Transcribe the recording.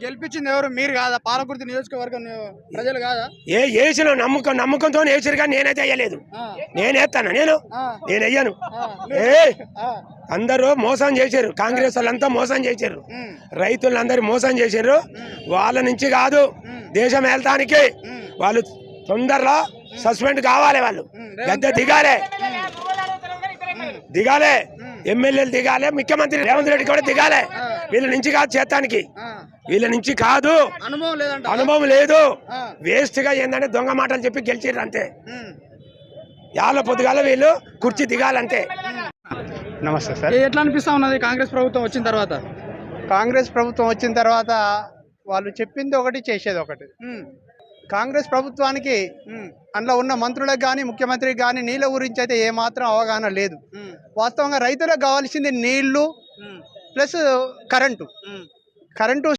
గెలిపించింది ఎవరు? మీరు కాదా? పాలకుర్తి నియోజకవర్గం ప్రజలు కాదా? వేసిన నమ్మకంతో వేసారు కానీ నేనైతే వేయలేదు. నేనేస్తాను నేను వెయ్యను. అందరూ మోసం చేశారు, కాంగ్రెస్ వాళ్ళంతా మోసం చేశారు, రైతులందరూ మోసం చేశారు. వాళ్ళ నుంచి కాదు దేశం వెళ్తానికి వాళ్ళు తొందరలో సస్పెండ్ కావాలి, వాళ్ళు గద్దె దిగాలే, ఎమ్మెల్యేలు దిగాలి, ముఖ్యమంత్రి రేవంత్ రెడ్డి కూడా దిగాలి. వీళ్ళ నుంచి కాదు చేస్తానికి, వీళ్ళ నుంచి కాదు, అనుభవం లేదు. వేస్ట్ గా ఏంటంటే దొంగ మాటలు చెప్పి గెలిచిర్రు అంతే. యాళ్ళ పొద్దుగాల వీళ్ళు కుర్చీ దిగాలంతే. నమస్తే సార్. ఎట్లా అనిపిస్తా ఉన్నది కాంగ్రెస్ ప్రభుత్వం వచ్చిన తర్వాత? కాంగ్రెస్ ప్రభుత్వం వచ్చిన తర్వాత వాళ్ళు చెప్పింది ఒకటి, చేసేది ఒకటి. కాంగ్రెస్ ప్రభుత్వానికి అందులో ఉన్న మంత్రులకు కానీ ముఖ్యమంత్రికి కానీ నీళ్ళ గురించి అయితే ఏమాత్రం అవగాహన లేదు. వాస్తవంగా రైతులకు కావాల్సింది నీళ్లు ప్లస్ కరెంటు